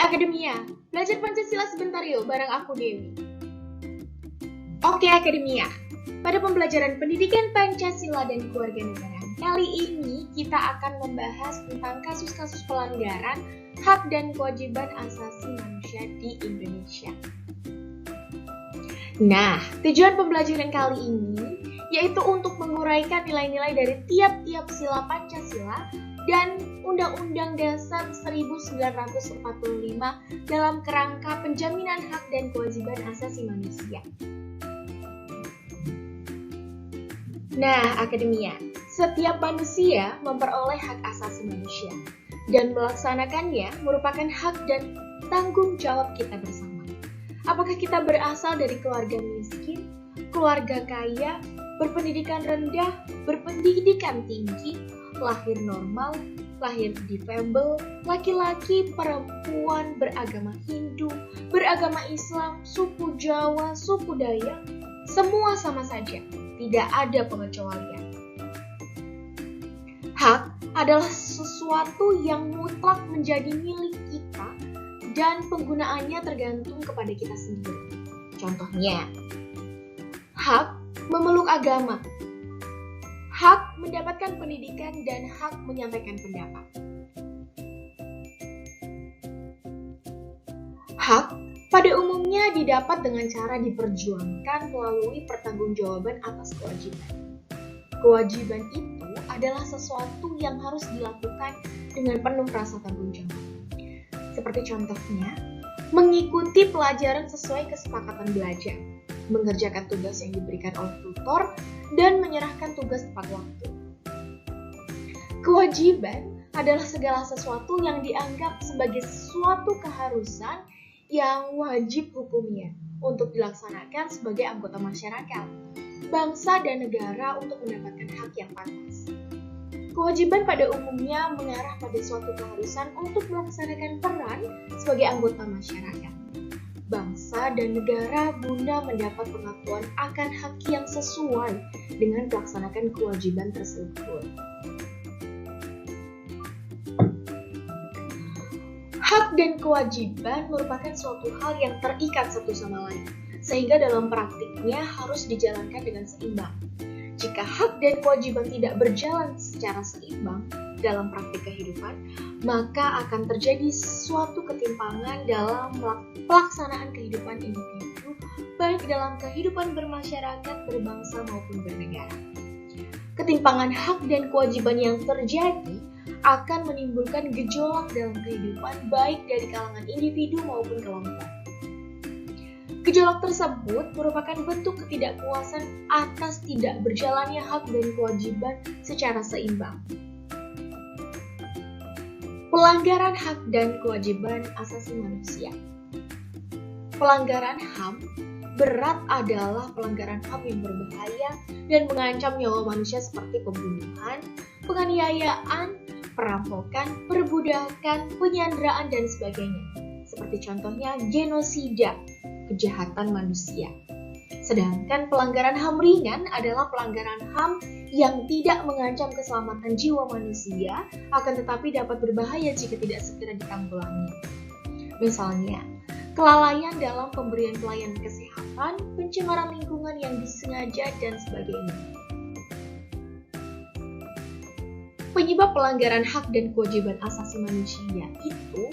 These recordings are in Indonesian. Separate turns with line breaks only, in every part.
Akademia, belajar Pancasila sebentar yuk bareng aku Dewi. Oke Akademia, pada pembelajaran pendidikan Pancasila dan kewarganegaraan kali ini kita akan membahas tentang kasus-kasus pelanggaran hak dan kewajiban asasi manusia di Indonesia. Nah, tujuan pembelajaran kali ini yaitu untuk menguraikan nilai-nilai dari tiap-tiap sila Pancasila dan Undang-Undang Dasar 1945 dalam kerangka penjaminan hak dan kewajiban asasi manusia. Nah, Akademia, setiap manusia memperoleh hak asasi manusia dan melaksanakannya merupakan hak dan tanggung jawab kita bersama. Apakah kita berasal dari keluarga miskin, keluarga kaya, berpendidikan rendah, berpendidikan tinggi, lahir normal, lahir difabel, laki-laki, perempuan, beragama Hindu, beragama Islam, suku Jawa, suku Dayak, semua sama saja, tidak ada pengecualian. Hak adalah sesuatu yang mutlak menjadi milik kita dan penggunaannya tergantung kepada kita sendiri. Contohnya, hak memeluk agama, hak mendapatkan pendidikan, dan hak menyampaikan pendapat. Hak pada umumnya didapat dengan cara diperjuangkan melalui pertanggungjawaban atas kewajiban. Kewajiban itu adalah sesuatu yang harus dilakukan dengan penuh rasa tanggung jawab. Seperti contohnya, mengikuti pelajaran sesuai kesepakatan belajar, mengerjakan tugas yang diberikan oleh tutor, dan menyerahkan tugas tepat waktu. Kewajiban adalah segala sesuatu yang dianggap sebagai suatu keharusan yang wajib hukumnya untuk dilaksanakan sebagai anggota masyarakat, bangsa, dan negara untuk mendapatkan hak yang pantas. Kewajiban pada umumnya mengarah pada suatu keharusan untuk melaksanakan peran sebagai anggota masyarakat, bangsa, dan negara guna mendapat pengakuan akan hak yang sesuai dengan melaksanakan kewajiban tersebut. Hak dan kewajiban merupakan suatu hal yang terikat satu sama lain, sehingga dalam praktiknya harus dijalankan dengan seimbang. Jika hak dan kewajiban tidak berjalan secara seimbang dalam praktik kehidupan, maka akan terjadi suatu ketimpangan dalam pelaksanaan kehidupan individu, baik dalam kehidupan bermasyarakat, berbangsa, maupun bernegara. Ketimpangan hak dan kewajiban yang terjadi akan menimbulkan gejolak dalam kehidupan, baik dari kalangan individu maupun kelompok. Gejolak tersebut merupakan bentuk ketidakpuasan atas tidak berjalannya hak dan kewajiban secara seimbang. Pelanggaran hak dan kewajiban asasi manusia. Pelanggaran HAM berat adalah pelanggaran HAM yang berbahaya dan mengancam nyawa manusia seperti pembunuhan, penganiayaan, perampokan, perbudakan, penyanderaan, dan sebagainya. Seperti contohnya genosida, kejahatan manusia. Sedangkan pelanggaran HAM ringan adalah pelanggaran HAM yang tidak mengancam keselamatan jiwa manusia, akan tetapi dapat berbahaya jika tidak segera ditanggulangi. Misalnya, kelalaian dalam pemberian pelayanan kesehatan, pencemaran lingkungan yang disengaja, dan sebagainya. Penyebab pelanggaran hak dan kewajiban asasi manusia itu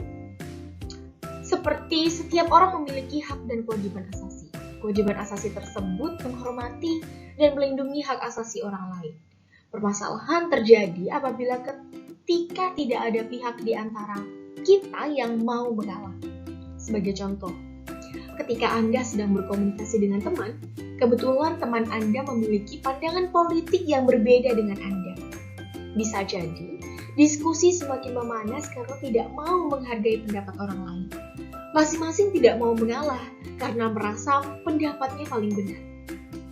seperti setiap orang memiliki hak dan kewajiban asasi. Kewajiban asasi tersebut menghormati dan melindungi hak asasi orang lain. Permasalahan terjadi apabila ketika tidak ada pihak di antara kita yang mau mengalah. Sebagai contoh, ketika Anda sedang berkomunikasi dengan teman, kebetulan teman Anda memiliki pandangan politik yang berbeda dengan Anda. Bisa jadi, diskusi semakin memanas karena tidak mau menghargai pendapat orang lain. Masing-masing tidak mau mengalah karena merasa pendapatnya paling benar.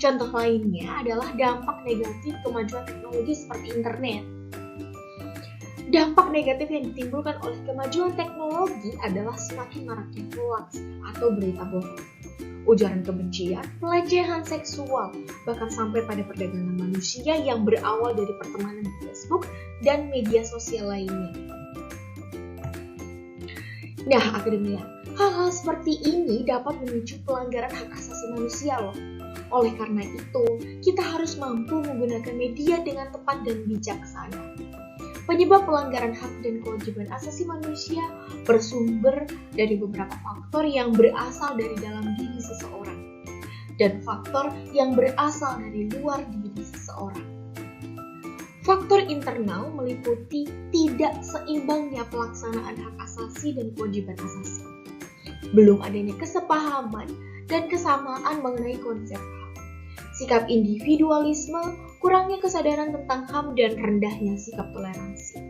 Contoh lainnya adalah dampak negatif kemajuan teknologi seperti internet. Dampak negatif yang ditimbulkan oleh kemajuan teknologi adalah semakin maraknya hoax atau berita bohong, ujaran kebencian, pelecehan seksual, bahkan sampai pada perdagangan manusia yang berawal dari pertemanan di Facebook dan media sosial lainnya. Nah, akademia, hal-hal seperti ini dapat memicu pelanggaran hak asasi manusia loh. Oleh karena itu, kita harus mampu menggunakan media dengan tepat dan bijaksana. Penyebab pelanggaran hak dan kewajiban asasi manusia bersumber dari beberapa faktor yang berasal dari dalam diri seseorang dan faktor yang berasal dari luar diri seseorang. Faktor internal meliputi tidak seimbangnya pelaksanaan hak asasi dan kewajiban asasi. Belum adanya kesepahaman dan kesamaan mengenai konsep HAM. Sikap individualisme, kurangnya kesadaran tentang HAM dan rendahnya sikap toleransi.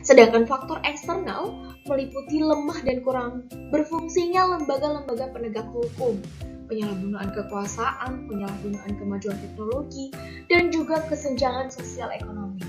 Sedangkan faktor eksternal meliputi lemah dan kurang berfungsinya lembaga-lembaga penegak hukum, penyalahgunaan kekuasaan, penyalahgunaan kemajuan teknologi, dan juga kesenjangan sosial ekonomi.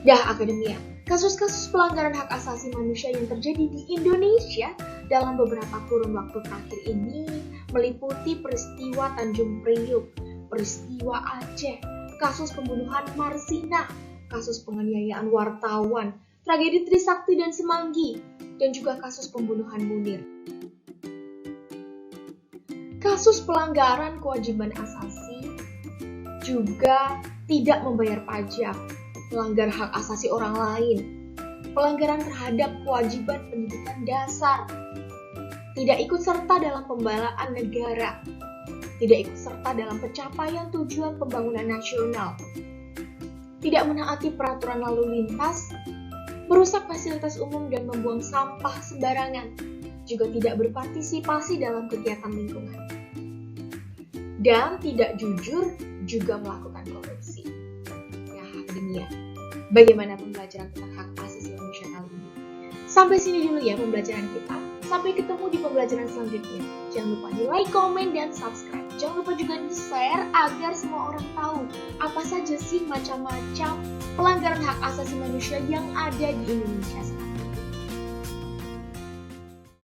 Akademia, kasus-kasus pelanggaran hak asasi manusia yang terjadi di Indonesia dalam beberapa kurun waktu terakhir ini meliputi peristiwa Tanjung Priuk, peristiwa Aceh, kasus pembunuhan Marsina, kasus penganiayaan wartawan, tragedi Trisakti dan Semanggi, dan juga kasus pembunuhan Munir. Kasus pelanggaran kewajiban asasi juga tidak membayar pajak, melanggar hak asasi orang lain, pelanggaran terhadap kewajiban pendidikan dasar, tidak ikut serta dalam pembelaan negara, tidak ikut serta dalam pencapaian tujuan pembangunan nasional, tidak menaati peraturan lalu lintas, merusak fasilitas umum dan membuang sampah sembarangan, juga tidak berpartisipasi dalam kegiatan lingkungan, dan tidak jujur juga melakukan korupsi. Akademia, bagaimana pembelajaran tentang hak asasi manusia kali ini? Sampai sini dulu ya pembelajaran kita. Sampai ketemu di pembelajaran selanjutnya. Jangan lupa di like, komen, dan subscribe. Jangan lupa juga di share agar semua orang tahu apa saja sih macam-macam pelanggaran hak asasi manusia yang ada di Indonesia sekarang.